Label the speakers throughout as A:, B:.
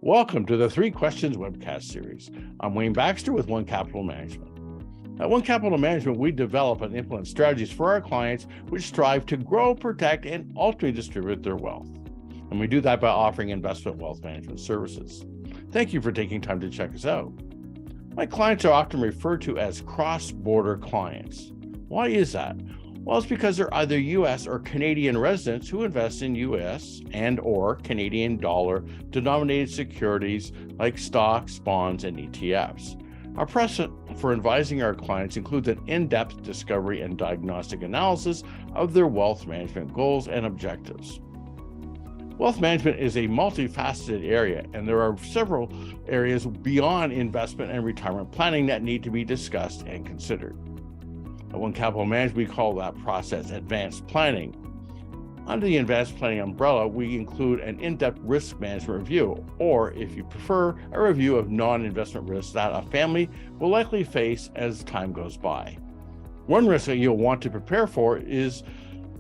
A: Welcome to the Three Questions webcast series. I'm Wayne Baxter with One Capital Management. At One Capital Management, we develop and implement strategies for our clients which strive to grow, protect, and ultimately distribute their wealth. And we do that by offering investment wealth management services. Thank you for taking time to check us out. My clients are often referred to as cross-border clients. Why is that? Well, it's because they're either U.S. or Canadian residents who invest in U.S. and or Canadian dollar denominated securities like stocks, bonds, and ETFs. Our process for advising our clients includes an in-depth discovery and diagnostic analysis of their wealth management goals and objectives. Wealth management is a multifaceted area, and there are several areas beyond investment and retirement planning that need to be discussed and considered. At One Capital Management, we call that process advanced planning. Under the advanced planning umbrella, we include an in-depth risk management review, or if you prefer, a review of non-investment risks that a family will likely face as time goes by. One risk that you'll want to prepare for is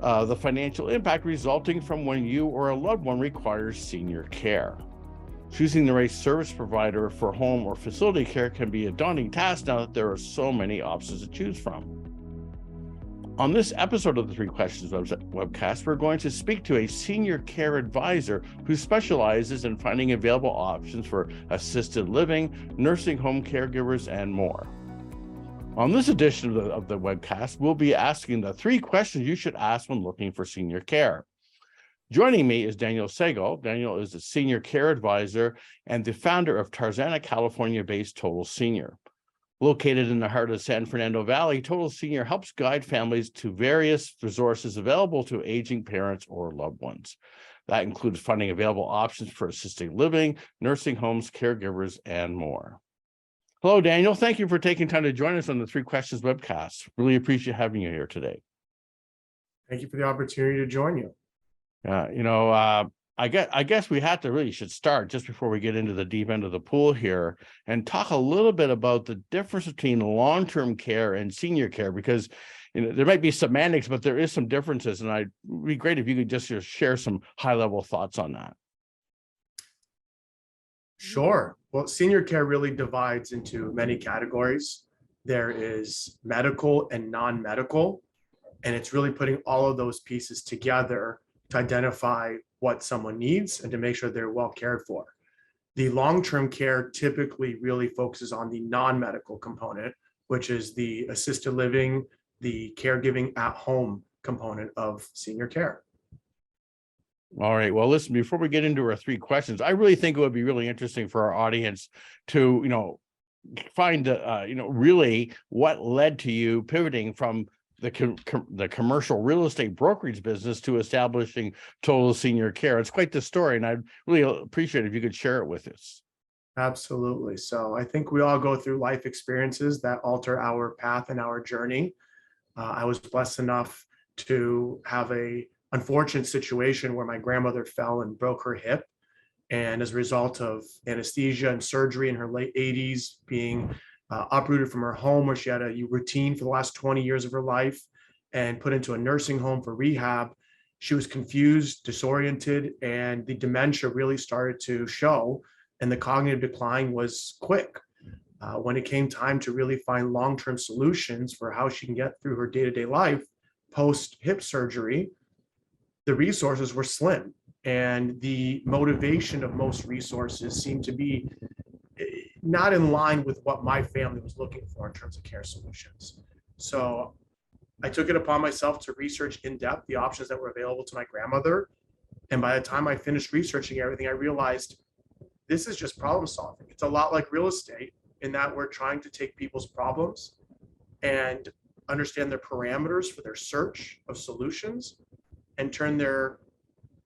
A: the financial impact resulting from when you or a loved one requires senior care. Choosing the right service provider for home or facility care can be a daunting task now that there are so many options to choose from. On this episode of the Three Questions webcast, we're going to speak to a senior care advisor who specializes in finding available options for assisted living, nursing home caregivers, and more. On this edition of the webcast, we'll be asking the three questions you should ask when looking for senior care. Joining me is Daniel Sagal. Daniel is a senior care advisor and the founder of Tarzana, California-based Total Senior. Located in the heart of San Fernando Valley, Total Senior helps guide families to various resources available to aging parents or loved ones. That includes finding available options for assisted living, nursing homes, caregivers, and more. Hello, Daniel. Thank you for taking time to join us on the Three Questions webcast. Really appreciate having you here today.
B: Thank you for the opportunity to join you.
A: I guess we should start just before we get into the deep end of the pool here and talk a little bit about the difference between long-term care and senior care, because there might be semantics, but there is some differences, and it'd be great if you could just share some high-level thoughts on that.
B: Sure. Well, senior care really divides into many categories. There is medical and non-medical, and it's really putting all of those pieces together to identify what someone needs and to make sure they're well cared for. The long-term care typically really focuses on the non-medical component, which is the assisted living, the caregiving at home component of senior care.
A: All right. Well, listen, before we get into our three questions, I really think it would be really interesting for our audience to, find, really what led to you pivoting from the commercial real estate brokerage business to establishing Total Senior Care. It's quite the story, and I'd really appreciate it if you could share it with us.
B: Absolutely. So I think we all go through life experiences that alter our path and our journey. I was blessed enough to have a unfortunate situation where my grandmother fell and broke her hip. And as a result of anesthesia and surgery in her late 80s, being uprooted from her home where she had a routine for the last 20 years of her life and put into a nursing home for rehab, she was confused, disoriented, and the dementia really started to show, and the cognitive decline was quick. When it came time to really find long-term solutions for how she can get through her day-to-day life post hip surgery, the resources were slim, and the motivation of most resources seemed to be not in line with what my family was looking for in terms of care solutions. So I took it upon myself to research in depth the options that were available to my grandmother. And by the time I finished researching everything, I realized this is just problem solving. It's a lot like real estate in that we're trying to take people's problems and understand their parameters for their search of solutions and turn their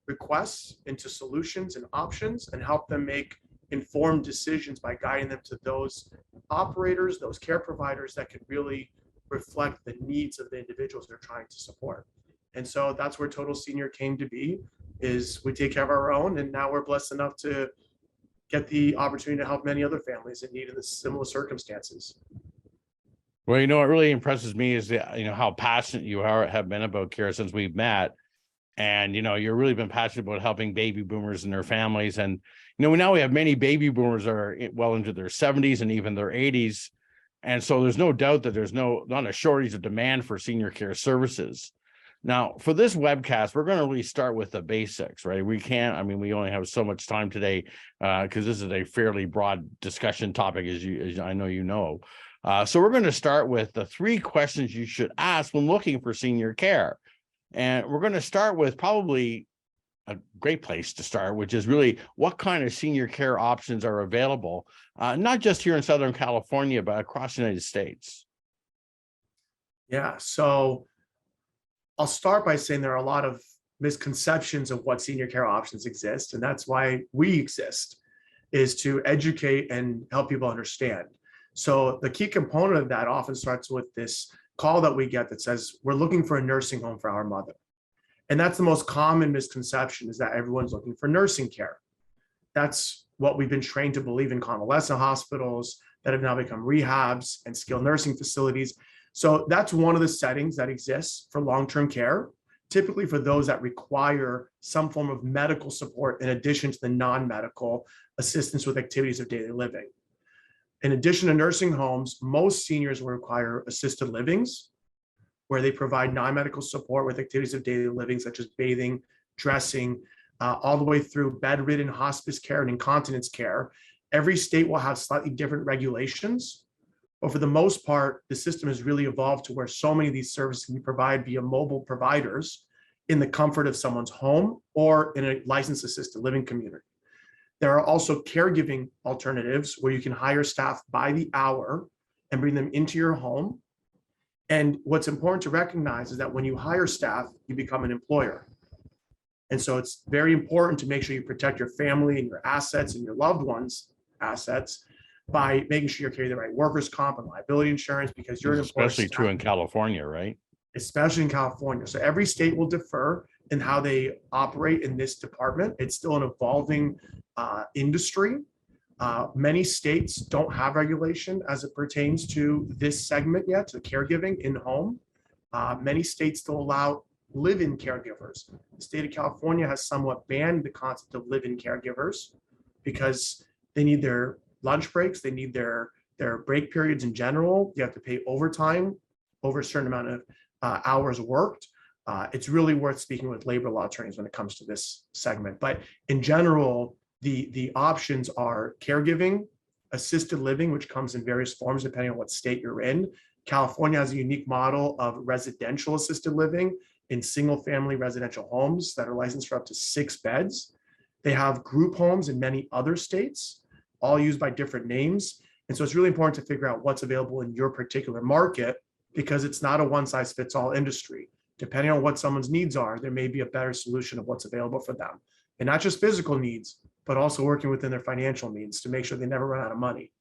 B: requests into solutions and options and help them make informed decisions by guiding them to those operators, those care providers that can really reflect the needs of the individuals they're trying to support. And so that's where Total Senior came to be, is we take care of our own, and now we're blessed enough to get the opportunity to help many other families in need in similar circumstances.
A: Well, what really impresses me is how passionate you have been about care since we've met. And, you've really been passionate about helping baby boomers and their families. And, now we have many baby boomers that are well into their 70s and even their 80s. And so there's no doubt that there's not a shortage of demand for senior care services. Now, for this webcast, we're going to really start with the basics, right? We only have so much time today because this is a fairly broad discussion topic, as I know you know. So we're going to start with the 3 questions you should ask when looking for senior care. And we're going to start with probably a great place to start, which is really what kind of senior care options are available, not just here in Southern California, but across the United States.
B: Yeah, so I'll start by saying there are a lot of misconceptions of what senior care options exist, and that's why we exist, is to educate and help people understand. So the key component of that often starts with this call that we get that says, we're looking for a nursing home for our mother. And that's the most common misconception, is that everyone's looking for nursing care. That's what we've been trained to believe in convalescent hospitals that have now become rehabs and skilled nursing facilities. So that's one of the settings that exists for long-term care, typically for those that require some form of medical support in addition to the non-medical assistance with activities of daily living. In addition to nursing homes, most seniors will require assisted livings, where they provide non-medical support with activities of daily living, such as bathing, dressing, all the way through bedridden hospice care and incontinence care. Every state will have slightly different regulations, but for the most part, the system has really evolved to where so many of these services can be provided via mobile providers in the comfort of someone's home or in a licensed assisted living community. There are also caregiving alternatives where you can hire staff by the hour and bring them into your home. And what's important to recognize is that when you hire staff, you become an employer. And so it's very important to make sure you protect your family and your assets and your loved ones' assets by making sure you're carrying the right workers' comp and liability insurance, because you're an employer.
A: Especially true in California, right?
B: Especially in California. So every state will differ in how they operate in this department. It's still an evolving industry. Many states don't have regulation as it pertains to this segment yet, to caregiving in home. Many states still allow live-in caregivers. The state of California has somewhat banned the concept of live-in caregivers because they need their lunch breaks, they need their break periods in general. You have to pay overtime over a certain amount of hours worked. It's really worth speaking with labor law attorneys when it comes to this segment. But in general, the options are caregiving, assisted living, which comes in various forms depending on what state you're in. California has a unique model of residential assisted living in single family residential homes that are licensed for up to 6 beds. They have group homes in many other states, all used by different names. And so it's really important to figure out what's available in your particular market, because it's not a one size fits all industry. Depending on what someone's needs are, there may be a better solution of what's available for them. And not just physical needs, but also working within their financial means to make sure they never run out of money.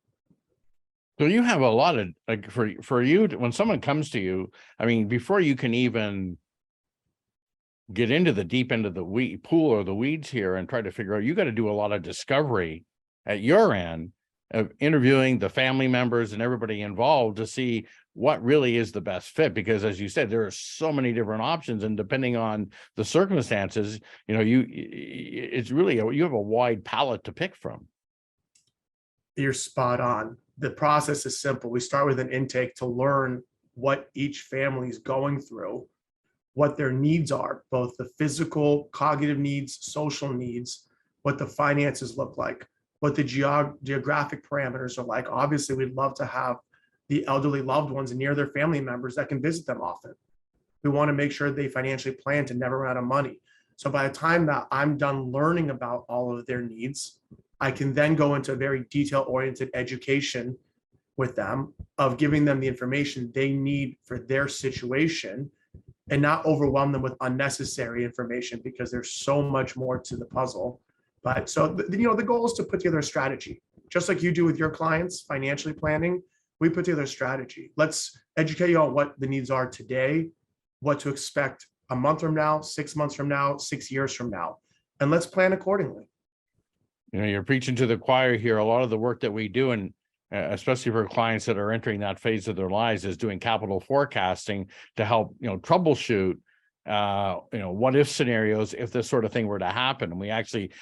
A: So you have a lot of, like, for you, when someone comes to you, before you can even get into the deep end of the pool or the weeds here and try to figure out, you got to do a lot of discovery at your end of interviewing the family members and everybody involved to see what really is the best fit. Because as you said, there are so many different options, and depending on the circumstances, it's really, you have a wide palette to pick from.
B: You're spot on. The process is simple. We start with an intake to learn what each family is going through, what their needs are, both the physical, cognitive needs, social needs, what the finances look like, what the geographic parameters are like. Obviously, we'd love to have the elderly loved ones near their family members that can visit them often. We want to make sure they financially plan to never run out of money. So by the time that I'm done learning about all of their needs, I can then go into a very detail-oriented education with them of giving them the information they need for their situation, and not overwhelm them with unnecessary information, because there's so much more to the puzzle. But so, the goal is to put together a strategy, just like you do with your clients, financially planning. We put together a strategy. Let's educate you on what the needs are today, what to expect a month from now, 6 months from now, 6 years from now, and let's plan accordingly.
A: You're preaching to the choir here. A lot of the work that we do, and especially for clients that are entering that phase of their lives, is doing capital forecasting to help, troubleshoot what if scenarios if this sort of thing were to happen. And we actually,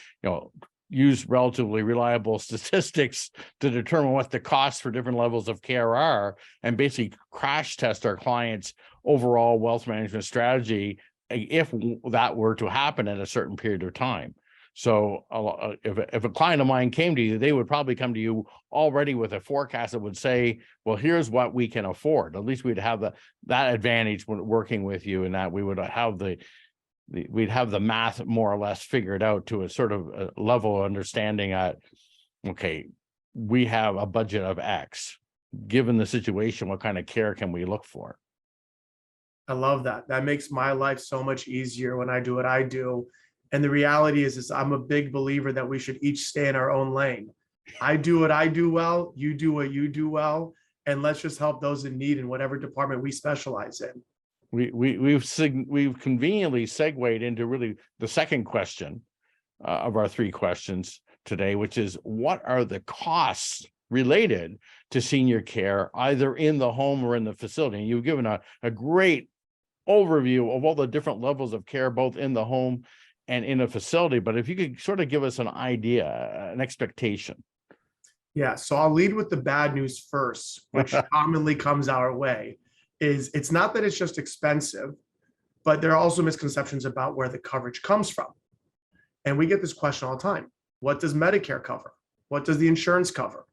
A: use relatively reliable statistics to determine what the costs for different levels of care are, and basically crash test our clients' overall wealth management strategy if that were to happen at a certain period of time. So if a client of mine came to you, they would probably come to you already with a forecast that would say, well, here's what we can afford. At least we'd have that advantage when working with you, and that we would have we'd have the math more or less figured out to a sort of a level of understanding at, okay, we have a budget of X. Given the situation, what kind of care can we look for?
B: I love that. That makes my life so much easier when I do what I do. And the reality is I'm a big believer that we should each stay in our own lane. I do what I do well, you do what you do well, and let's just help those in need in whatever department we specialize in.
A: We've conveniently segued into really the second question of our three questions today, which is, what are the costs related to senior care, either in the home or in the facility? And you've given a great overview of all the different levels of care, both in the home and in a facility. But if you could sort of give us an idea, an expectation.
B: Yeah, so I'll lead with the bad news first, which commonly comes our way. It's not that it's just expensive, but there are also misconceptions about where the coverage comes from. And we get this question all the time. What does Medicare cover? What does the insurance cover?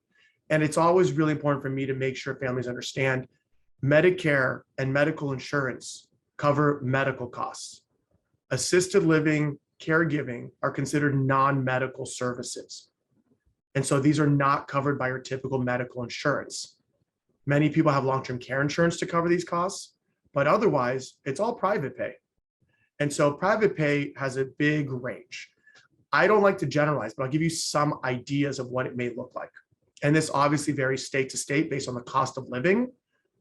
B: And it's always really important for me to make sure families understand Medicare and medical insurance cover medical costs. Assisted living, caregiving are considered non-medical services. And so these are not covered by your typical medical insurance. Many people have long-term care insurance to cover these costs, but otherwise it's all private pay. And so private pay has a big range. I don't like to generalize, but I'll give you some ideas of what it may look like. And this obviously varies state to state based on the cost of living,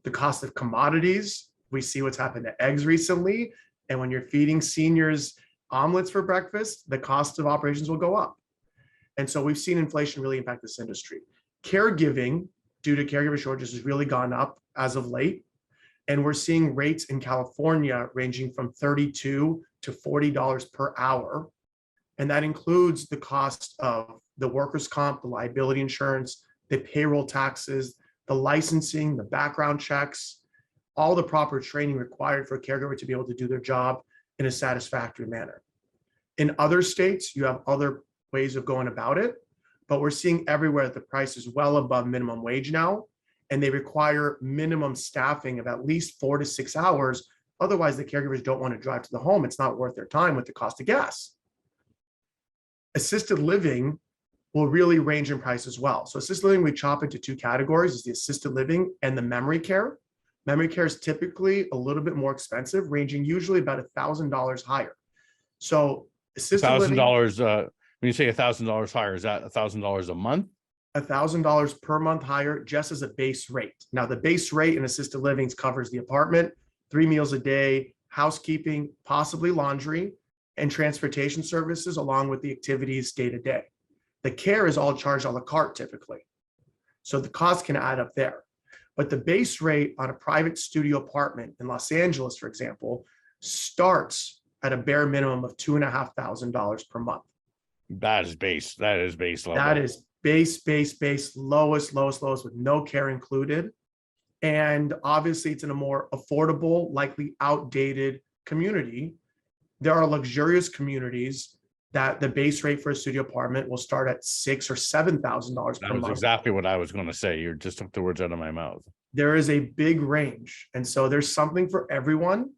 B: the cost of commodities. We see what's happened to eggs recently. And when you're feeding seniors omelets for breakfast, the cost of operations will go up. And so we've seen inflation really impact this industry. Caregiving, due to caregiver shortages, has really gone up as of late. And we're seeing rates in California ranging from $32 to $40 per hour. And that includes the cost of the workers' comp, the liability insurance, the payroll taxes, the licensing, the background checks, all the proper training required for a caregiver to be able to do their job in a satisfactory manner. In other states, you have other ways of going about it, but we're seeing everywhere that the price is well above minimum wage now, and they require minimum staffing of at least 4 to 6 hours. Otherwise, the caregivers don't want to drive to the home. It's not worth their time with the cost of gas. Assisted living will really range in price as well. So assisted living, we chop into two categories, is the assisted living and the memory care. Memory care is typically a little bit more expensive, ranging usually about $1,000 higher. So assisted living,
A: $1,000. When you say $1,000 higher, is that $1,000 a month?
B: $1,000 per month higher, just as a base rate. Now, the base rate in assisted living covers the apartment, 3 meals a day, housekeeping, possibly laundry, and transportation services, along with the activities day to day. The care is all charged a la carte typically. So the cost can add up there. But the base rate on a private studio apartment in Los Angeles, for example, starts at a bare minimum of $2,500 per month.
A: That is base. That is base level.
B: That is base, lowest with no care included. And obviously it's in a more affordable, likely outdated community. There are luxurious communities that the base rate for a studio apartment will start at $6,000 or $7,000 per month.
A: That was exactly what I was going to say. You just took the words out of my mouth.
B: There is a big range. And so there's something for everyone.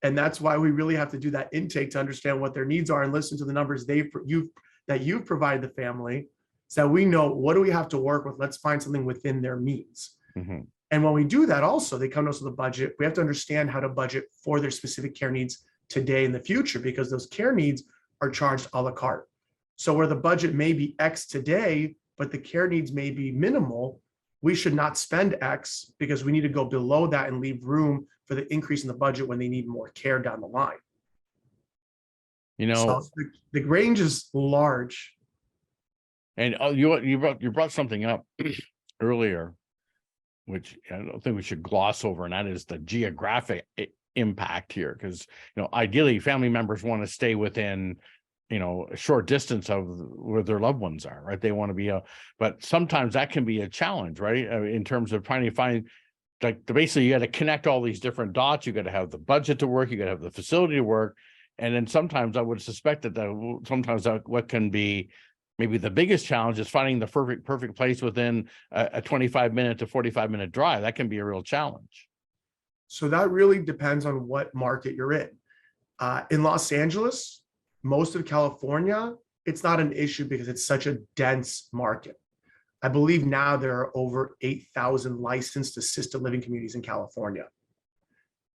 B: And that's why we really have to do that intake to understand what their needs are and listen to the numbers you've provided the family, so that we know, what do we have to work with? Let's find something within their means.
A: Mm-hmm.
B: And when we do that, also, they come to us with a budget. We have to understand how to budget for their specific care needs today and the future, because those care needs are charged a la carte. So where the budget may be X today, but the care needs may be minimal, we should not spend X, because we need to go below that and leave room for the increase in the budget when they need more care down the line. So the range is large.
A: And you brought something up earlier, which I don't think we should gloss over, and that is the geographic impact here? Because, ideally family members want to stay within, a short distance of where their loved ones are, right? They want to be but sometimes that can be a challenge, right? In terms of trying to find, like, basically you got to connect all these different dots. You got to have the budget to work, you got to have the facility to work. And then sometimes I would suspect that sometimes what can be maybe the biggest challenge is finding the perfect place within a 25-minute to 45-minute drive. That can be a real challenge.
B: So that really depends on what market you're in. In Los Angeles, most of California, it's not an issue because it's such a dense market. I believe now there are over 8,000 licensed assisted living communities in California.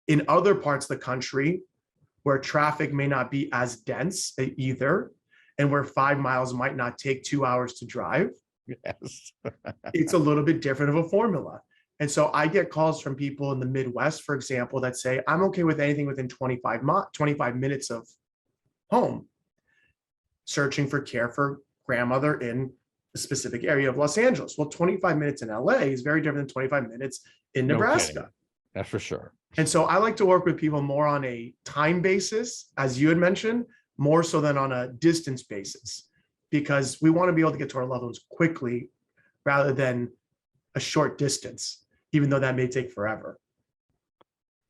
B: In other parts of the country, where traffic may not be as dense either, and where 5 miles might not take 2 hours to drive,
A: Yes.
B: it's a little bit different of a formula. And so I get calls from people in the Midwest, for example, that say, I'm okay with anything within 25 minutes of home, searching for care for grandmother in a specific area of Los Angeles. Well, 25 minutes in LA is very different than 25 minutes in Nebraska.
A: No, that's for sure.
B: And so I like to work with people more on a time basis, as you had mentioned, more so than on a distance basis, because we want to be able to get to our loved ones quickly rather than a short distance, even though that may take forever.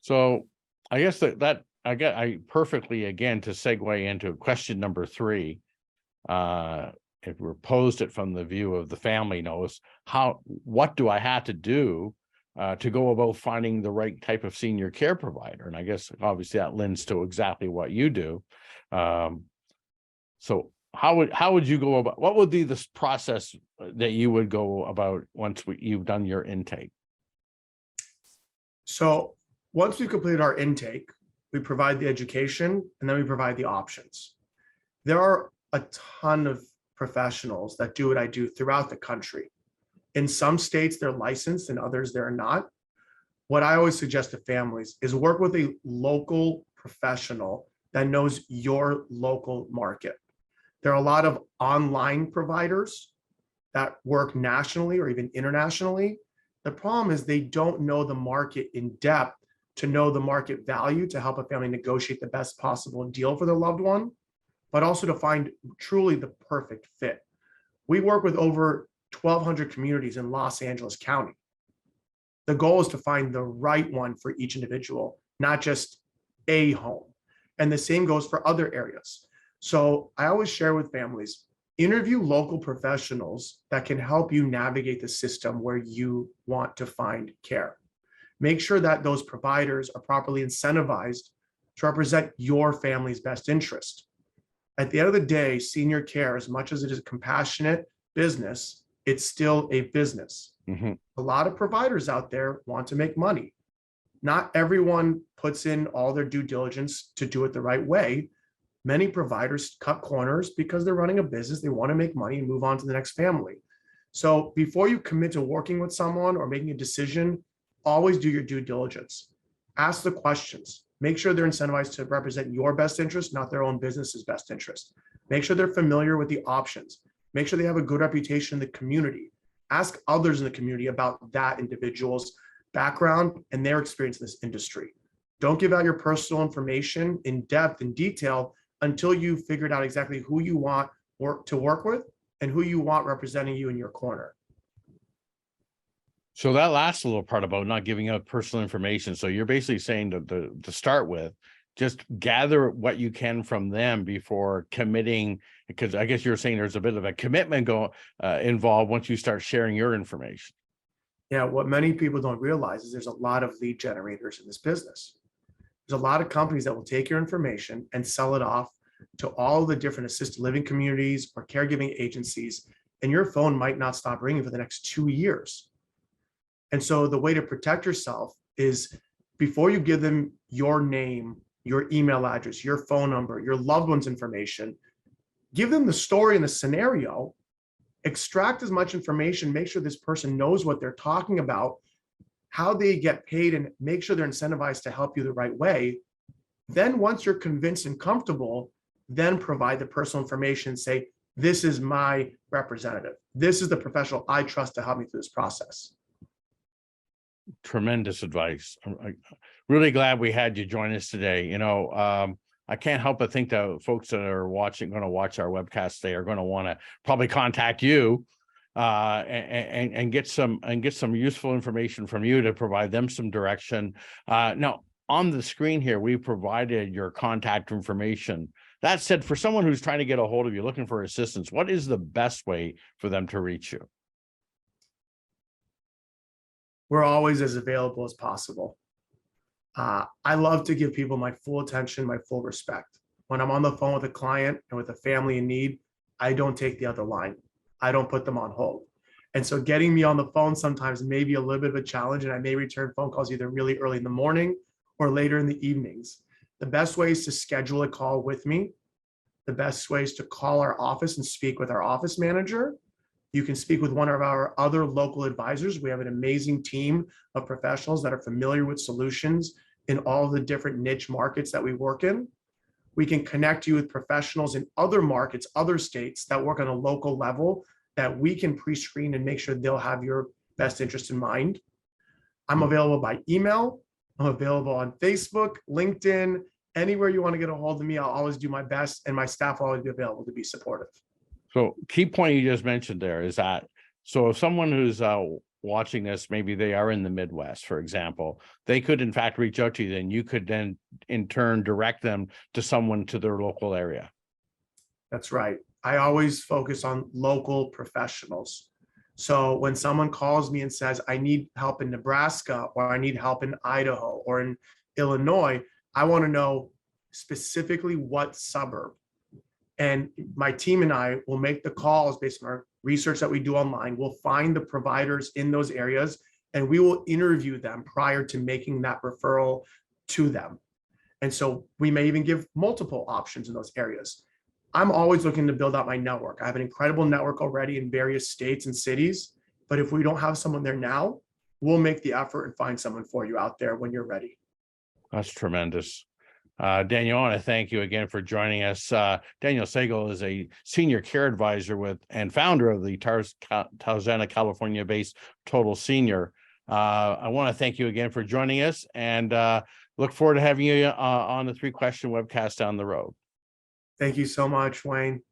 A: So I guess that I perfectly, again, to segue into question number 3, if we're posed it from the view of the family knows, what do I have to do to go about finding the right type of senior care provider? And I guess obviously that lends to exactly what you do. So how would you go about, what would be this process that you would go about once you've done your intake?
B: So once we complete our intake, we provide the education and then we provide the options. There are a ton of professionals that do what I do throughout the country. In some states, they're licensed, and others they're not. What I always suggest to families is work with a local professional that knows your local market. There are a lot of online providers that work nationally or even internationally. The problem is they don't know the market in depth to know the market value to help a family negotiate the best possible deal for their loved one, but also to find truly the perfect fit. We work with over 1,200 communities in Los Angeles County. The goal is to find the right one for each individual, not just a home. And the same goes for other areas. So I always share with families, interview local professionals that can help you navigate the system where you want to find care. Make sure that those providers are properly incentivized to represent your family's best interest. At the end of the day, senior care, as much as it is a compassionate business, it's still a business.
A: Mm-hmm.
B: A lot of providers out there want to make money. Not everyone puts in all their due diligence to do it the right way. Many providers cut corners because they're running a business. They want to make money and move on to the next family. So before you commit to working with someone or making a decision, always do your due diligence. Ask the questions. Make sure they're incentivized to represent your best interest, not their own business's best interest. Make sure they're familiar with the options. Make sure they have a good reputation in the community. Ask others in the community about that individual's background and their experience in this industry. Don't give out your personal information in depth and detail until you've figured out exactly who you want to work with and who you want representing you in your corner.
A: So that last little part about not giving out personal information. So you're basically saying to start with, just gather what you can from them before committing, because I guess you're saying there's a bit of a commitment involved once you start sharing your information.
B: Yeah, what many people don't realize is there's a lot of lead generators in this business. There's a lot of companies that will take your information and sell it off to all the different assisted living communities or caregiving agencies, and your phone might not stop ringing for the next 2 years. And so the way to protect yourself is before you give them your name, your email address, your phone number, your loved one's information, give them the story and the scenario, extract as much information, make sure this person knows what they're talking about, how they get paid, and make sure they're incentivized to help you the right way. Then once you're convinced and comfortable, then provide the personal information, say, this is my representative. This is the professional I trust to help me through this process.
A: Tremendous advice. I'm really glad we had you join us today. You know, I can't help but think that folks that are going to watch our webcast today are going to want to probably contact you and get some useful information from you to provide them some direction. Now, on the screen here, we provided your contact information. That said, for someone who's trying to get a hold of you, looking for assistance, what is the best way for them to reach you?
B: We're always as available as possible. I love to give people my full attention, my full respect. When I'm on the phone with a client and with a family in need, I don't take the other line. I don't put them on hold. And so getting me on the phone sometimes may be a little bit of a challenge, and I may return phone calls either really early in the morning or later in the evenings. The best way is to schedule a call with me. The best way is to call our office and speak with our office manager. You can speak with one of our other local advisors. We have an amazing team of professionals that are familiar with solutions in all of the different niche markets that we work in. We can connect you with professionals in other markets, other states that work on a local level that we can pre-screen and make sure they'll have your best interest in mind. I'm available by email. I'm available on Facebook, LinkedIn, anywhere you want to get a hold of me. I'll always do my best, and my staff will always be available to be supportive.
A: So key point you just mentioned there is that, so if someone who's watching this, maybe they are in the Midwest, for example, they could in fact reach out to you, then you could then in turn direct them to someone to their local area.
B: That's right. I always focus on local professionals. So when someone calls me and says, I need help in Nebraska, or I need help in Idaho or in Illinois, I want to know specifically what suburb. And my team and I will make the calls based on our research that we do online. We'll find the providers in those areas, and we will interview them prior to making that referral to them. And so we may even give multiple options in those areas. I'm always looking to build out my network. I have an incredible network already in various states and cities, but if we don't have someone there now, we'll make the effort and find someone for you out there when you're ready.
A: That's tremendous. Daniel, I want to thank you again for joining us. Daniel Sagal is a senior care advisor with and founder of the Tarzana, California-based Total Senior. I want to thank you again for joining us, and look forward to having you on the 3-question webcast down the road.
B: Thank you so much, Wayne.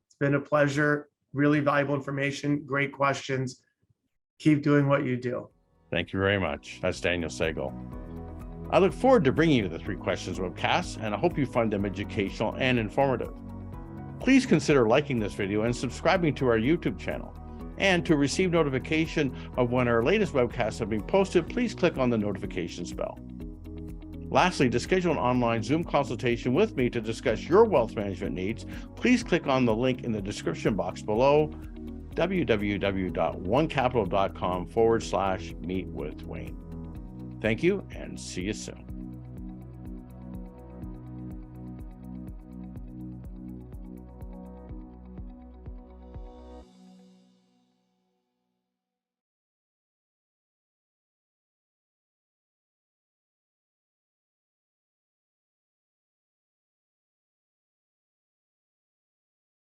B: It's been a pleasure. Really valuable information, great questions. Keep doing what you do.
A: Thank you very much. That's Daniel Sagal. I look forward to bringing you the 3 questions webcasts, and I hope you find them educational and informative. Please consider liking this video and subscribing to our YouTube channel. And to receive notification of when our latest webcasts have been posted, please click on the notifications bell. Lastly, to schedule an online Zoom consultation with me to discuss your wealth management needs, please click on the link in the description box below, www.onecapital.com/meet with Wayne. Thank you, and see you soon.